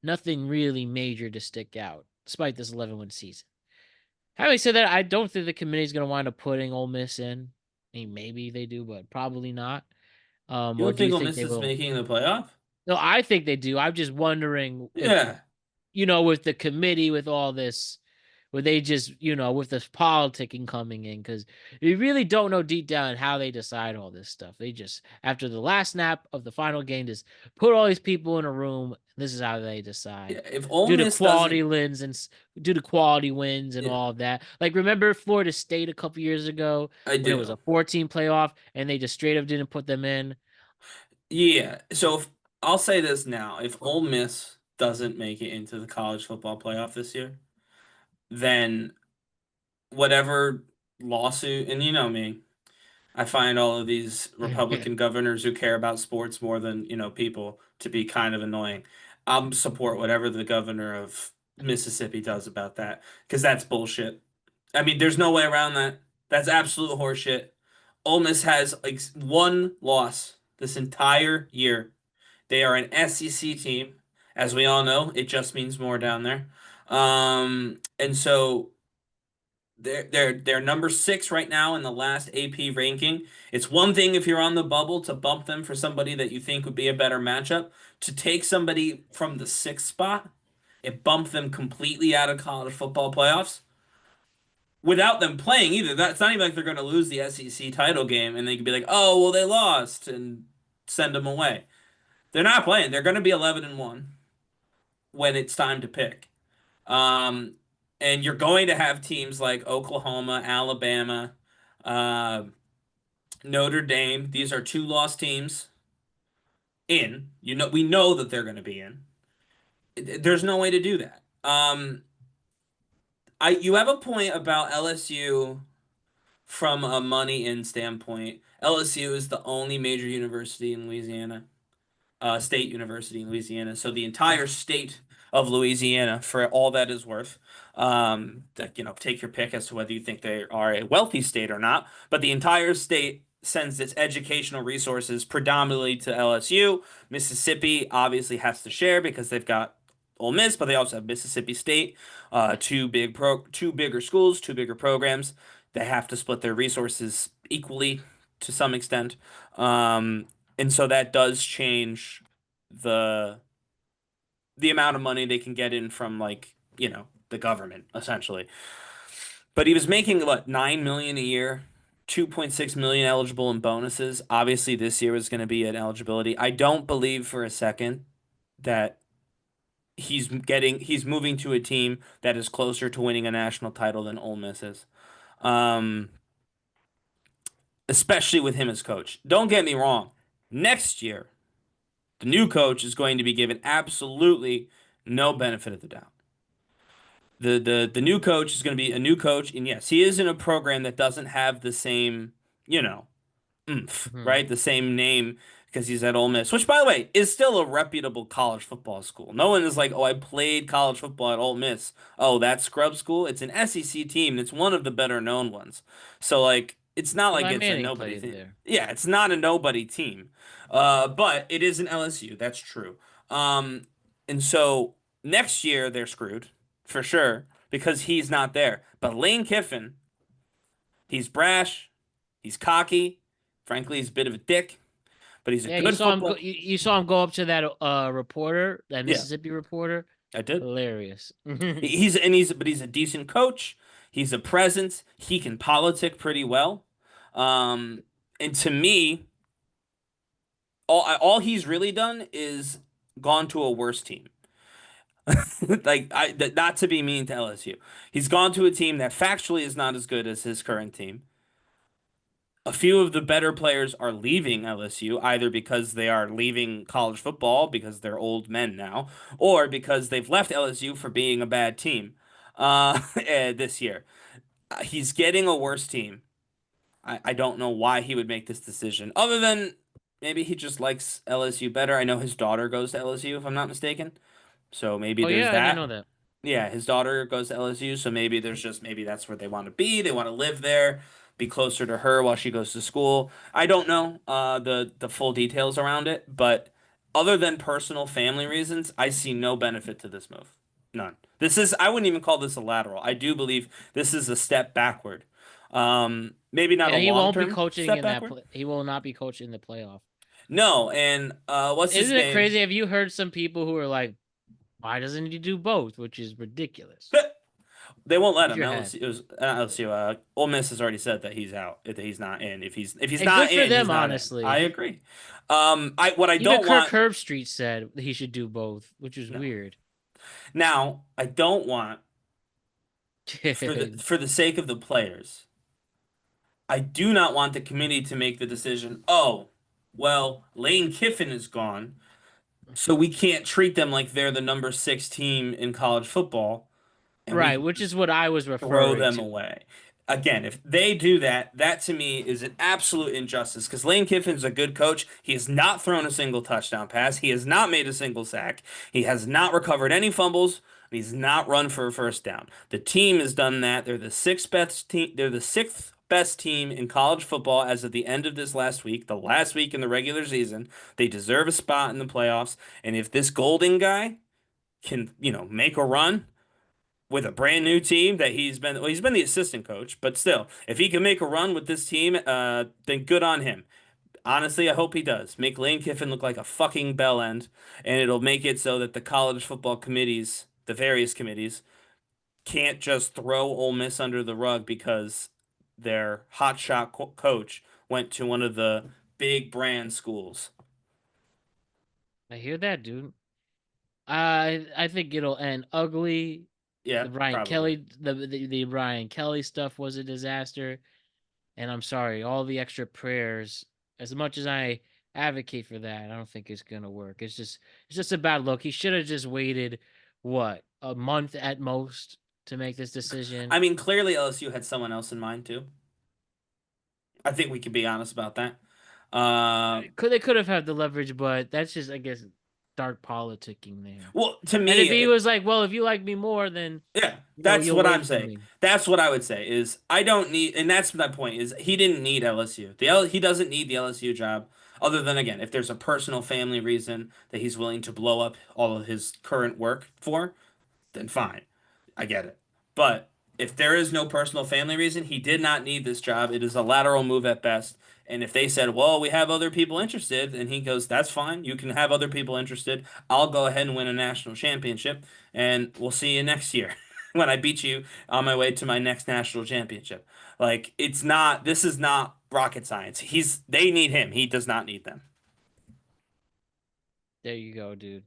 nothing really major to stick out, despite this 11-win season. Having said that, I don't think the committee is going to wind up putting Ole Miss in. I mean, maybe they do, but probably not. You Or don't do you think Ole think Miss they is will? making the playoff? No, I think they do. I'm just wondering if, Yeah. with the committee, with all this, where they just, with this politicking coming in, because you really don't know deep down how they decide all this stuff. They just, after the last snap of the final game, just put all these people in a room. This is how they decide. Yeah. If Ole Due to Miss quality doesn't, wins and due to quality wins and yeah, all of that. Like, remember Florida State a couple years ago I when it was a do. 14 playoff and they just straight up didn't put them in? Yeah. So if, I'll say this now: if Ole Miss doesn't make it into the college football playoff this year, then whatever lawsuit, and you know me, I find all of these Republican governors who care about sports more than, people to be kind of annoying. I'll support whatever the governor of Mississippi does about that because that's bullshit. I mean, there's no way around that. That's absolute horseshit. Ole Miss has like one loss this entire year. They are an SEC team. As we all know, it just means more down there. And so they're number 6 right now in the last AP ranking. It's one thing if you're on the bubble to bump them for somebody that you think would be a better matchup. To take somebody from the 6th spot, it bumped them completely out of college football playoffs. without them playing either. That's not even like they're going to lose the SEC title game and they can be like, "Oh, well, they lost," and send them away. They're not playing. They're going to be 11-1 when it's time to pick. Um, and you're going to have teams like Oklahoma, Alabama, uh, Notre Dame. These are two lost teams in. We know that they're going to be in. There's no way to do that. You have a point about LSU from a money in standpoint. LSU is the only major university in Louisiana, state university in Louisiana. So the entire state of Louisiana, for all that is worth, take your pick as to whether you think they are a wealthy state or not. But the entire state sends its educational resources predominantly to LSU. Mississippi obviously has to share because they've got Ole Miss, but they also have Mississippi State, two bigger schools, two bigger programs. They have to split their resources equally to some extent. Um, and so that does change the the amount of money they can get in from the government essentially. But he was making what, 9 million a year, 2.6 million eligible in bonuses. Obviously this year was going to be an eligibility. I don't believe for a second that he's moving to a team that is closer to winning a national title than Ole Miss is. Um, Especially with him as coach. Don't get me wrong. Next year, the new coach is going to be given absolutely no benefit of the doubt. The new coach is going to be a new coach, and yes, he is in a program that doesn't have the same, you know, oomph, Mhm. right? The same name because he's at Ole Miss, which, by the way, is still a reputable college football school. No one is like, oh, I played college football at Ole Miss. Oh, that scrub school? It's an SEC team, and it's one of the better known ones. So, like, it's not like Eli it's a Manning nobody played thing. there. Yeah, it's not a nobody team. But it is an LSU. That's true. Um, and so next year they're screwed for sure because he's not there. But Lane Kiffin, he's brash, he's cocky. Frankly, he's a bit of a dick, but he's a Yeah, you good saw him go. football. You saw him go up to that reporter, that Yeah, Mississippi reporter. I did. Hilarious. He's a decent coach. He's a presence. He can politic pretty well. Um, and to me, all he's really done is gone to a worse team. Not to be mean to LSU. He's gone to a team that factually is not as good as his current team. A few of the better players are leaving LSU either because they are leaving college football because they're old men now, or because they've left LSU for being a bad team this year. He's getting a worse team. I don't know why he would make this decision, other than maybe he just likes LSU better. I know his daughter goes to LSU, if I'm not mistaken. So maybe Oh there's yeah, I didn't know that. that. Yeah, his daughter goes to LSU, so maybe that's where they want to be. They want to live there, be closer to her while she goes to school. I don't know the full details around it, but other than personal family reasons, I see no benefit to this move. None. I wouldn't even call this a lateral. I do believe this is a step backward. Maybe not a And he won't be long-term coaching step in that. backward. He will not be coaching the playoff. No, and what's his Isn't it name? crazy? Have you heard some people who are like, "Why doesn't he do both?" Which is ridiculous. They won't let Use him. your head. LSU, it was, LSU, Ole Miss has already said that he's out, that he's not in. If he's And not good for in, he's them, not in. I honestly. agree. What I Even don't Kirk want Herbstreit said he should do both, which is no. weird. Now, I don't want for the sake of the players. I do not want the committee to make the decision. Oh, well, Lane Kiffin is gone, so we can't treat them like they're the number 6 team in college football, and we Right, can which is just what I was throw referring them to. away. Again, if they do that, that to me is an absolute injustice because Lane Kiffin's a good coach. He has not thrown a single touchdown pass. He has not made a single sack. He has not recovered any fumbles. He's not run for a first down. The team has done that. They're the sixth best team. They're the sixth best team in college football as of the end of this last week, the last week in the regular season. They deserve a spot in the playoffs. And if this Golden guy can, make a run, with a brand new team that he's been the assistant coach, but still, if he can make a run with this team, then good on him. Honestly, I hope he does. Make Lane Kiffin look like a fucking bell end, and it'll make it so that the college football committees, the various committees, can't just throw Ole Miss under the rug because their hotshot coach went to one of the big brand schools. I hear that, dude. I think it'll end ugly. Yeah, The Brian probably. Kelly the Brian Kelly stuff was a disaster, and I'm sorry, all the extra prayers. As much as I advocate for that, I don't think it's gonna work. It's just a bad look. He should have just waited what, a month at most to make this decision. I mean, clearly LSU had someone else in mind too. I think we can be honest about that. Um, They could have had the leverage, but that's just, I guess, dark politicking there. well, to And if he me, was like, "Well, if you like me more, then yeah, that's you'll what I'm wait for saying. me." That's what I would say is I don't need, and that's my point is he didn't need LSU. He doesn't need the LSU job other than again if there's a personal family reason that he's willing to blow up all of his current work for, then fine. I get it. But if there is no personal family reason, he did not need this job. It is a lateral move at best. And if they said, well, we have other people interested, and he goes, that's fine. You can have other people interested. I'll go ahead and win a national championship, and we'll see you next year when I beat you on my way to my next national championship. Like, this is not rocket science. They need him. He does not need them. There you go, dude.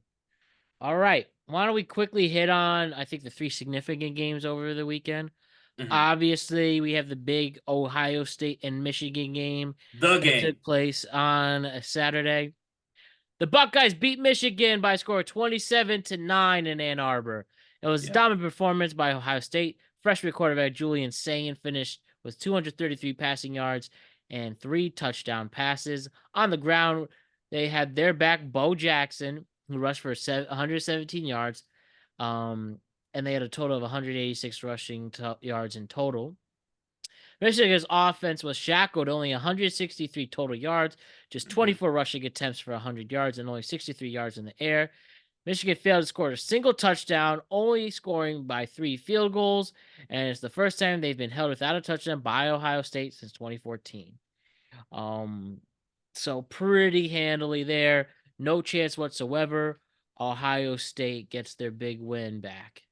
All right. Why don't we quickly hit on, I think, the three significant games over the weekend? Mhm. Obviously, we have the big Ohio State and Michigan game The that game. took place on a Saturday. The Buckeyes beat Michigan by a score of 27-9 in Ann Arbor. It was a Yeah. dominant performance by Ohio State. Freshman quarterback Julian Sayin finished with 233 passing yards and 3 touchdown passes. On the ground, they had their back Bo Jackson, who rushed for 117 yards, um, and they had a total of 186 rushing yards in total. Michigan's offense was shackled, only 163 total yards, just Mhm. 24 rushing attempts for 100 yards, and only 63 yards in the air. Michigan failed to score a single touchdown, only scoring by 3 field goals, and it's the first time they've been held without a touchdown by Ohio State since 2014. Um, so pretty handily there. No chance whatsoever. Ohio State gets their big win back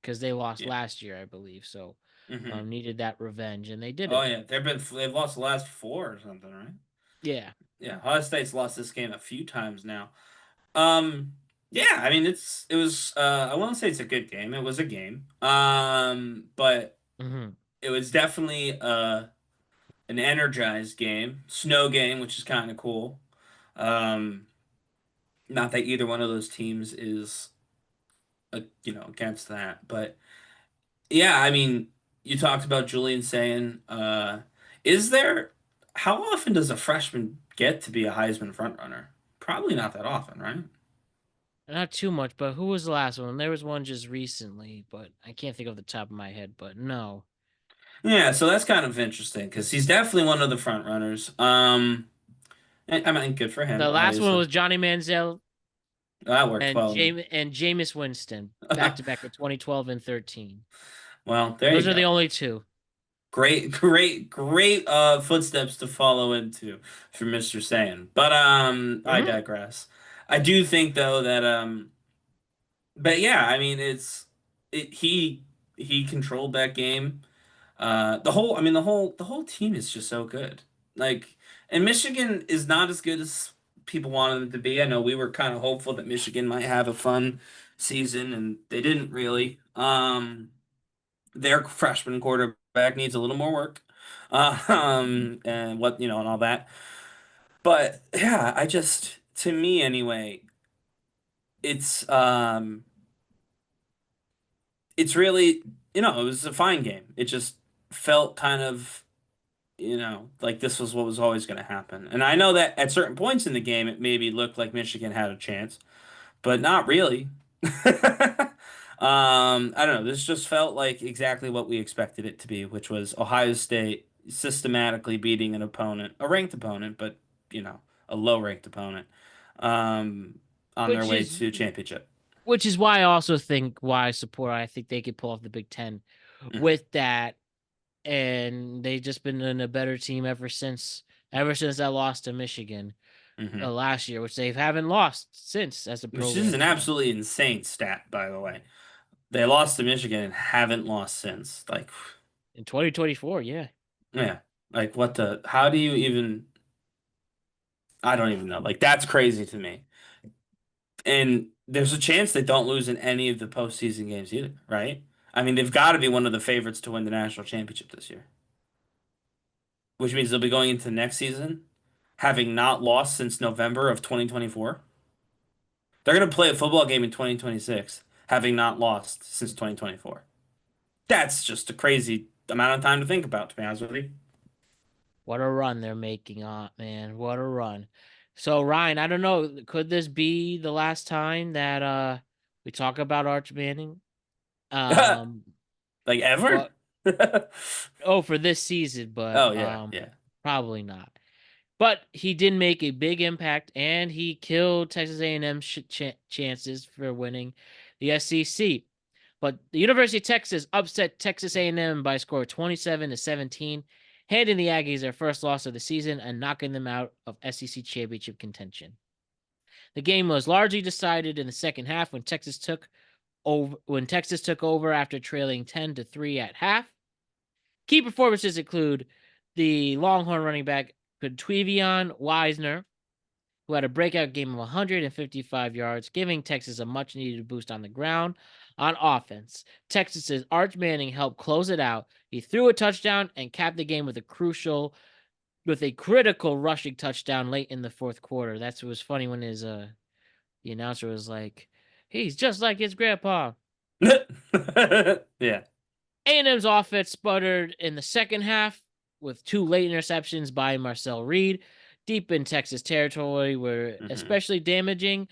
because they lost Yeah. last year, I believe. So Hmm. needed that revenge, and they did Oh it. yeah, they've lost the last four or something, right? Yeah. Yeah, Ohio State's lost this game a few times now. Um, yeah, I mean it was I won't say it's a good game. It was a game. But Hmm. it was definitely an energized game, snow game, which is kind of cool. Um, not that either one of those teams is against that, but yeah, I mean, you talked about Julian saying, is there, how often does a freshman get to be a Heisman frontrunner? Probably not that often, right? Not too much, but who was the last one? There was one just recently, but I can't think of the top of my head. But no, Yeah, so that's kind of interesting because he's definitely one of the front runners. I mean, good for him, the last one obviously. was Johnny Manziel That worked and well then. Jameis Winston, back to back in 2012 and 13. Well, there you Those are the go. only two. Great, great, great footsteps to follow into for Mr. Saiyan. But I Hmm. digress. I do think though that but yeah, I mean it he controlled that game. The whole team is just so good. Like, and Michigan is not as good as people wanted them to be. I know we were kind of hopeful that Michigan might have a fun season, and they didn't really. Their freshman quarterback needs a little more work, and and all that. But yeah, to me anyway, it's um, it's really it was a fine game. It just felt kind of like this was what was always going to happen. And I know that at certain points in the game, it maybe looked like Michigan had a chance, but not really. I don't know. This just felt like exactly what we expected it to be, which was Ohio State systematically beating an opponent, a ranked opponent, but a low-ranked opponent, um, on their which way is to championship. which is why I also think why I support. I think they could pull off the Big Ten Hmm. with that, and they've just been in a better team ever since I lost to Michigan Hmm. last year, which they haven't lost since as a Which is program. an So absolutely insane stat, by the way. They lost to Michigan and haven't lost since. Like, In 2024, yeah. yeah. Like what the how do you even I don't even know. Like that's crazy to me. And there's a chance they don't lose in any of the postseason games either, right? I mean, they've got to be one of the favorites to win the national championship this year, which means they'll be going into next season having not lost since November of 2024. They're going to play a football game in 2026 having not lost since 2024. That's just a crazy amount of time to think about, to be honest with you. What a run they're making on, man. What a run. So Ryan, I don't know, could this be the last time that we talk about Arch Manning? Um Like ever? but for this season, but Oh yeah, yeah. probably not. But he did make a big impact, and he killed Texas A&M chances for winning the SEC. But the University of Texas upset Texas A&M by a score of 27-17, handing the Aggies their first loss of the season and knocking them out of SEC championship contention. The game was largely decided in the second half when Texas took over after trailing 10-3 at half. Key performances include the Longhorn running back Quintuvion Wisner, who had a breakout game of 155 yards, giving Texas a much needed boost on the ground. On offense, Texas's Arch Manning helped close it out. He threw a touchdown and capped the game with a critical rushing touchdown late in the fourth quarter. That's what was funny when his the announcer was like, "He's just like his grandpa." Yeah. A&M's offense sputtered in the second half with two late interceptions by Marcel Reed deep in Texas territory were Hmm. especially damaging.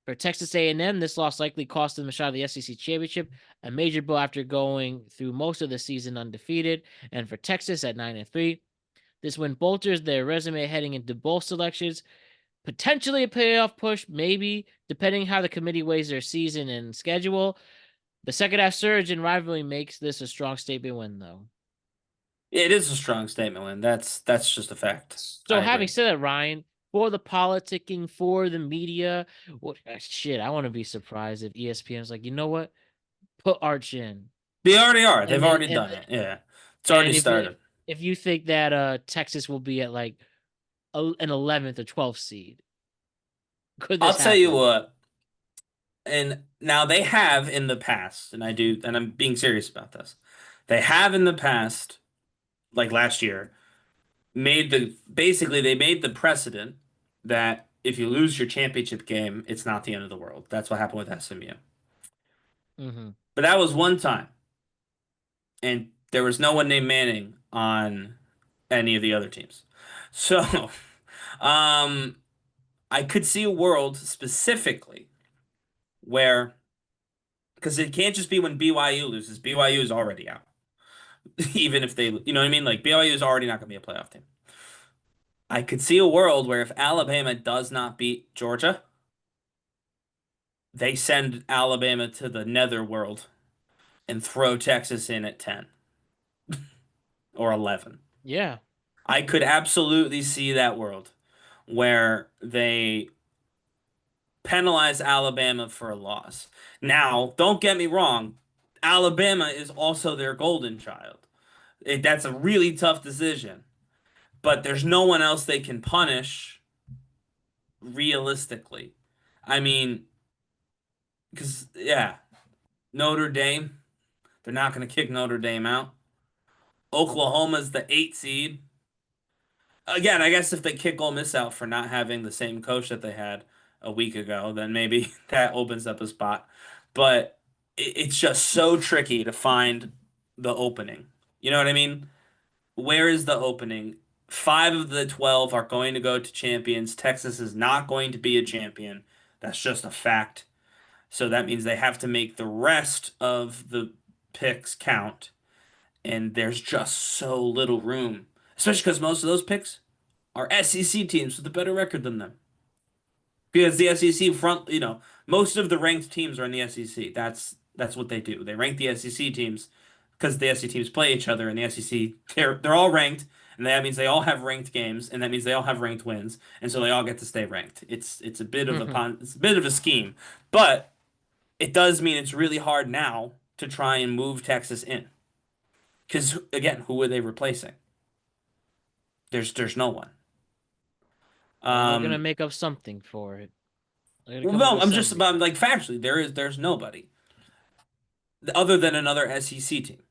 For Texas A&M, this loss likely cost them a shot at the SEC championship, a major blow after going through most of the season undefeated. And for Texas at 9-3, this win bolsters their resume heading into bowl selections, potentially a playoff push, maybe depending how the committee weighs their season and schedule. The second half surge in rivalry makes this a strong statement win, though. It is a strong statement, Lynn. That's just a fact. So, I having agree. said that, Ryan, for the politicking, for the media, shit, I want to be surprised if ESPN's like, you know what, put Arch in, They already are. They've and then already done it. Yeah. It's already and started. if you think that Texas will be at like an 11th or 12th seed, could I'll this tell you happen? what, and now they have in the past, and I do, and I'm being serious about this. They have in the past, like last year, made the basically they made the precedent that if you lose your championship game, it's not the end of the world. That's what happened with SMU. Mm-hmm. But that was one time, and there was no one named Manning on any of the other teams. So, um, I could see a world specifically where, because it can't just be when BYU loses. BYU is already out. Even if they, you know what I mean? Like BYU is already not going to be a playoff team. I could see a world where if Alabama does not beat Georgia, they send Alabama to the netherworld and throw Texas in at 10 or 11. Yeah. I could absolutely see that world where they penalize Alabama for a loss. Now, don't get me wrong, Alabama is also their golden child. That's a really tough decision, but there's no one else they can punish realistically. I mean, because, yeah, Notre Dame, they're not going to kick Notre Dame out. Oklahoma's the 8 seed. Again, I guess if they kick Ole Miss out for not having the same coach that they had a week ago, then maybe that opens up a spot. But it's just so tricky to find the opening. You know what I mean? Where is the opening? Five of the 12 are going to go to champions. Texas is not going to be a champion. That's just a fact. So that means they have to make the rest of the picks count. And there's just so little room, especially because most of those picks are SEC teams with a better record than them. Because the SEC most of the ranked teams are in the SEC. That's what they do. They rank the SEC teams because the SEC teams play each other, and the SEC they're all ranked, and that means they all have ranked games, and that means they all have ranked wins, and so they all get to stay ranked. It's a bit of a Mm-hmm. it's a bit of a scheme, but it does mean it's really hard now to try and move Texas in. Because again, who are they replacing? There's no one. Well, they're gonna Um, make up something for it. They're gonna well, come up no, with I'm just something. about like factually there's nobody other than another SEC team.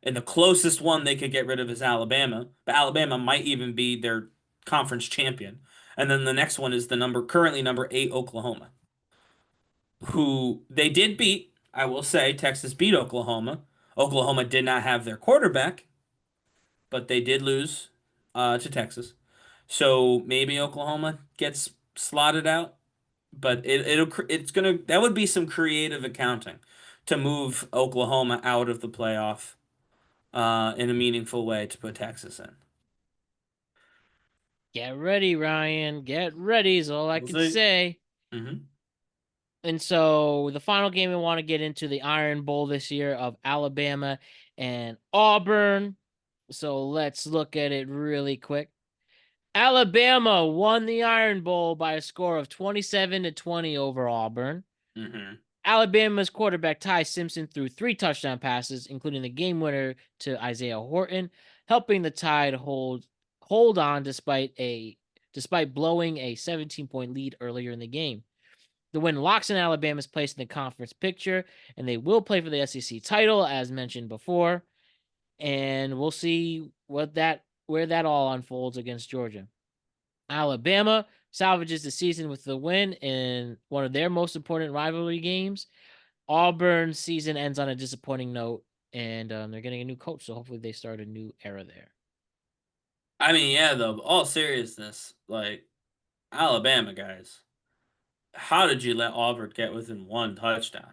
And the closest one they could get rid of is Alabama, but Alabama might even be their conference champion. And then the next one is the currently number 8 Oklahoma, who they did beat. I will say Texas beat Oklahoma. Oklahoma did not have their quarterback, but they did lose to Texas. So maybe Oklahoma gets slotted out, but it's gonna that would be some creative accounting to move Oklahoma out of the playoff in a meaningful way to put Texas in. Get ready, Ryan. Get ready is all I We'll can see. say. Hmm. And so the final game we want to get into the Iron Bowl this year of Alabama and Auburn. So let's look at it really quick. Alabama won the Iron Bowl by a score of 27-20 over Auburn. Hmm. Alabama's quarterback Ty Simpson threw 3 touchdown passes, including the game winner to Isaiah Horton, helping the Tide hold on despite blowing a 17-point lead earlier in the game. The win locks in Alabama's place in the conference picture, and they will play for the SEC title, as mentioned before. And we'll see where that all unfolds against Georgia. Alabama salvages the season with the win in one of their most important rivalry games. Auburn's season ends on a disappointing note, and they're getting a new coach, so hopefully they start a new era there. I mean, yeah, though, all seriousness, like Alabama guys, how did you let Auburn get within 1 touchdown?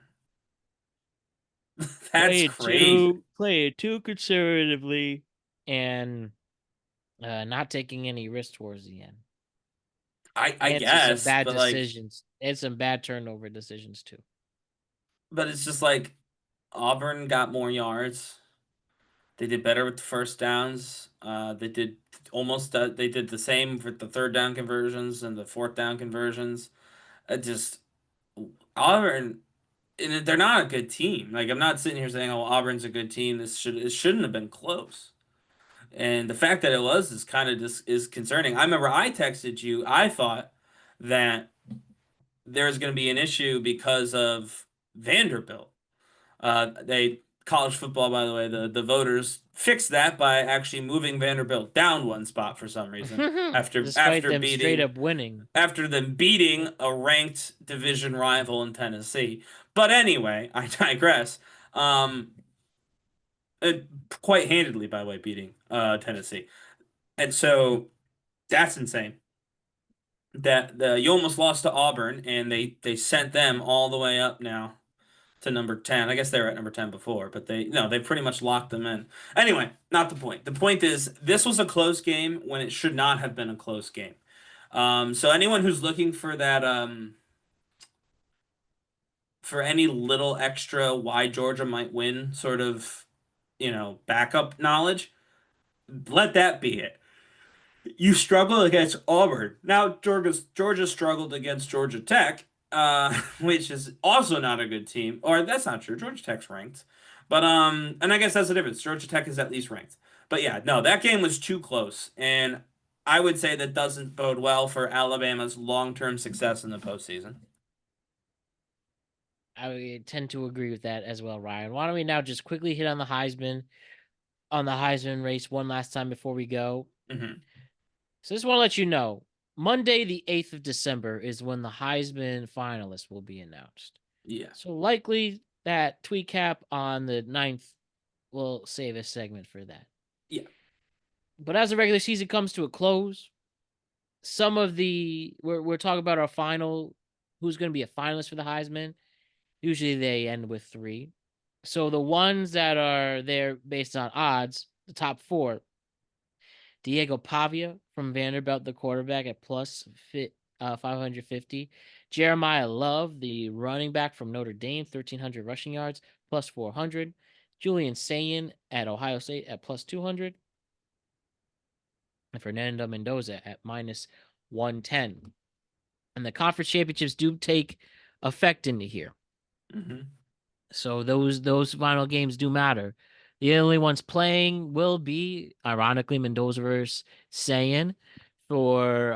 That's crazy. Play it too conservatively, and not taking any risks towards the end. I And to some guess, bad but like, decisions. And some bad turnover decisions too. but it's just like Auburn got more yards. They did better with the first downs. They did they did the same with the third down conversions and the fourth down conversions. Just Auburn, and they're not a good team. Like I'm not sitting here saying, "Oh, Auburn's a good team." It shouldn't have been close. And the fact that it was is kind of just is concerning. I remember I texted you. I thought that there's going to be an issue because of Vanderbilt. They college football, by the way, the voters fixed that by actually moving Vanderbilt down 1 spot for some reason Despite them straight up winning. after them beating a ranked division rival in Tennessee. But anyway, I digress. Um, uh, Quite handedly, by the way, beating Tennessee, and so that's insane. You almost lost to Auburn, and they sent them all the way up now to number 10. I guess they were at number 10 before, but they pretty much locked them in. Anyway, not the point. The point is this was a close game when it should not have been a close game. So anyone who's looking for that for any little extra why Georgia might win sort of, backup knowledge, let that be it. You struggle against Auburn. Now Georgia struggled against Georgia Tech, which is also not a good team. Or that's not true. Georgia Tech's ranked. But and I guess that's the difference. Georgia Tech is at least ranked. But yeah, no, that game was too close. And I would say that doesn't bode well for Alabama's long-term success in the postseason. I tend to agree with that as well, Ryan. Why don't we now just quickly hit on the Heisman race one last time before we go? Hmm. So just want to let you know, Monday the 8th of December is when the Heisman finalists will be announced. Yeah. So likely that tweet cap on the 9th will save a segment for that. Yeah. But as the regular season comes to a close, we're talking about our final, who's going to be a finalist for the Heisman. Usually they end with 3. So the ones that are there based on odds, the top 4: Diego Pavia from Vanderbilt, the quarterback, at plus 550. Jeremiah Love, the running back from Notre Dame, 1,300 rushing yards, plus 400. Julian Sayin at Ohio State at plus 200. And Fernando Mendoza at minus 110. And the conference championships do take effect into here. Hmm. So those final games do matter. The only ones playing will be, ironically, Mendoza versus Sayin for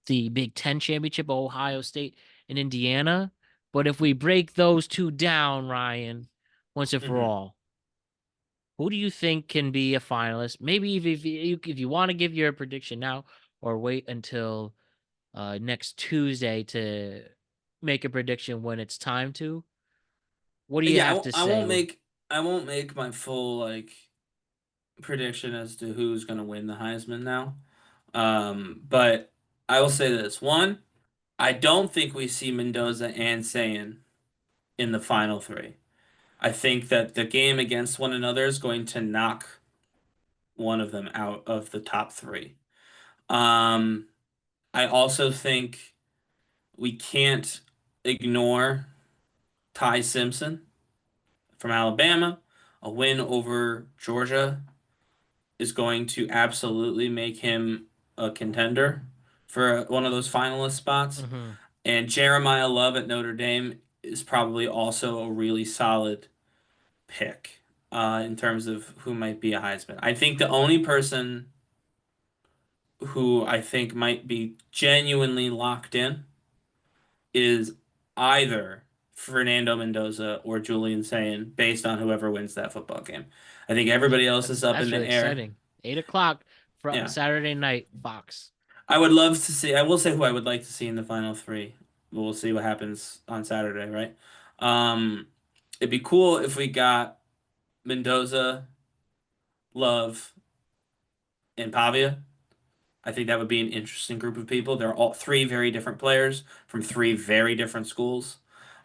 the Big Ten championship, Ohio State and Indiana. But if we break those two down, Ryan, once and for Hmm. all, who do you think can be a finalist? Maybe if you want to give your prediction now, or wait until next Tuesday to make a prediction when it's time to. What do you Yeah, have to I say? I won't make my full like prediction as to who's gonna win the Heisman now. But I will say this: one, I don't think we see Mendoza and Sayin in the final three. I think that the game against one another is going to knock one of them out of the top three. Um, I also think we can't ignore Ty Simpson from Alabama. A win over Georgia is going to absolutely make him a contender for one of those finalist spots. Hmm. And Jeremiah Love at Notre Dame is probably also a really solid pick in terms of who might be a Heisman. I think the only person who I think might be genuinely locked in is either Fernando Mendoza or Julian Sayin, based on whoever wins that football game. I think everybody else is up in That's the really air. exciting. 8 o'clock Yeah. Saturday night, Fox. I would love to see, I will say who I would like to see in the final three. We'll see what happens on Saturday, right? Um, it'd be cool if we got Mendoza, Love, and Pavia. I think that would be an interesting group of people. They're all three very different players from three very different schools.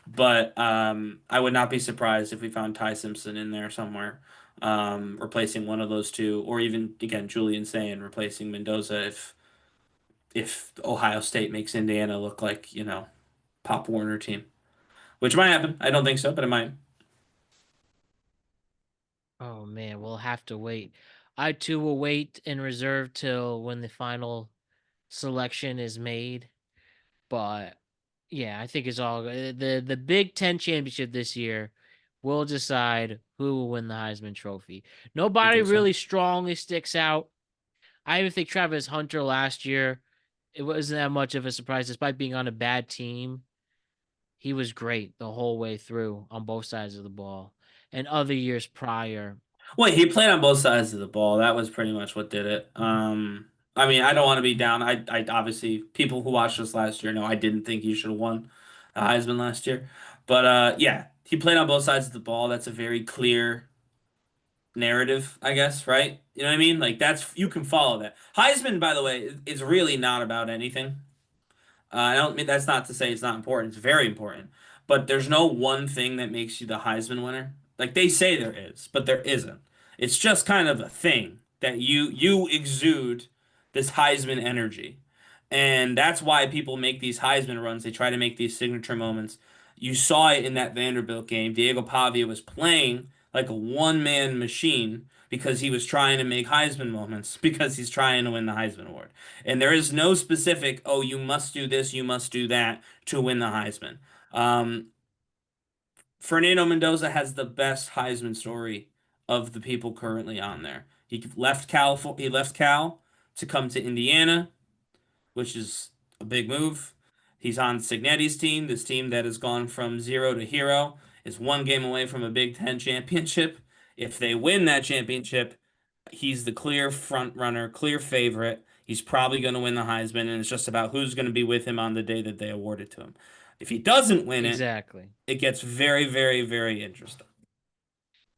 But I would not be surprised if we found Ty Simpson in there somewhere, replacing one of those two, or even again Julian Sayin replacing Mendoza if Ohio State makes Indiana look like, Pop Warner team, which might happen. I don't think so, but it might. Oh man, we'll have to wait. I too will wait and reserve till when the final selection is made. But yeah, I think it's all the Big Ten championship this year will decide who will win the Heisman Trophy. I Nobody think so. really strongly sticks out. I even think Travis Hunter last year, it wasn't that much of a surprise, despite being on a bad team. He was great the whole way through on both sides of the ball. And other years prior, Wait, he played on both sides of the ball. That was pretty much what did it. I mean, I don't want to be down. I obviously people who watched us last year know I didn't think he should have won the Heisman last year. But yeah, he played on both sides of the ball. That's a very clear narrative, I guess, right? You know what I mean? Like that's you can follow that. Heisman, by the way, is really not about anything. I don't mean that's not to say it's not important. It's very important. But there's no one thing that makes you the Heisman winner. Like they say there is, but there isn't. It's just kind of a thing that you exude this Heisman energy. And that's why people make these Heisman runs. They try to make these signature moments. You saw it in that Vanderbilt game. Diego Pavia was playing like a one-man machine because he was trying to make Heisman moments because he's trying to win the Heisman Award. And there is no specific, oh, you must do this, you must do that to win the Heisman. Um, Fernando Mendoza has the best Heisman story of the people currently on there. He left Cal to come to Indiana, which is a big move. He's on Cignetti's team, this team that has gone from zero to hero, is one game away from a Big Ten championship. If they win that championship, he's the clear front runner, clear favorite. He's probably going to win the Heisman, and it's just about who's going to be with him on the day that they award it to him. If he doesn't win it, exactly. it gets very, very, very interesting.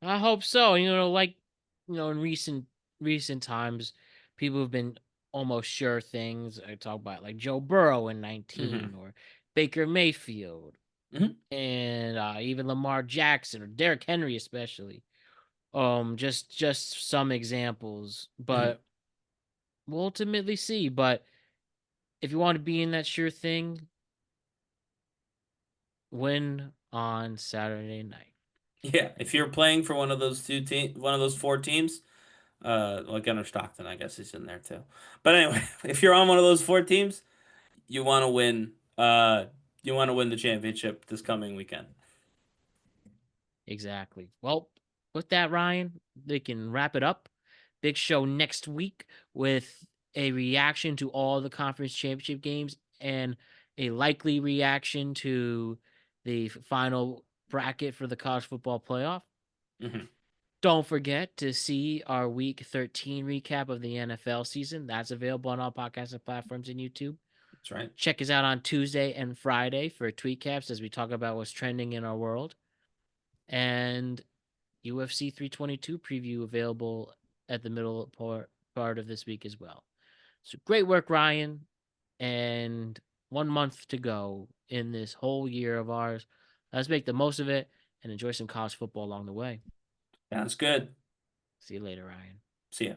I hope so. In recent times, people have been almost sure things. I talk about like Joe Burrow in Hmm. 19 or Baker Mayfield Hmm. and even Lamar Jackson or Derrick Henry especially. Just some examples, Hmm. but we'll ultimately see. But if you want to be in that sure thing, win on Saturday night. Yeah, if you're playing for one of those four teams, well, Gunnar Stockton, I guess he's in there too. But anyway, if you're on one of those four teams, you want to win. You want to win the championship this coming weekend. Exactly. Well, with that, Ryan, they can wrap it up. Big show next week with a reaction to all the conference championship games and a likely reaction to the final bracket for the college football playoff. Hmm. Don't forget to see our week 13 recap of the NFL season. That's available on all podcasting platforms and YouTube. That's right. Check us out on Tuesday and Friday for tweet caps as we talk about what's trending in our world. And UFC 322 preview available at the middle part of this week as well. So great work, Ryan. And 1 month to go in this whole year of ours. Let's make the most of it and enjoy some college football along the way. Sounds good. See you later, Ryan. See ya.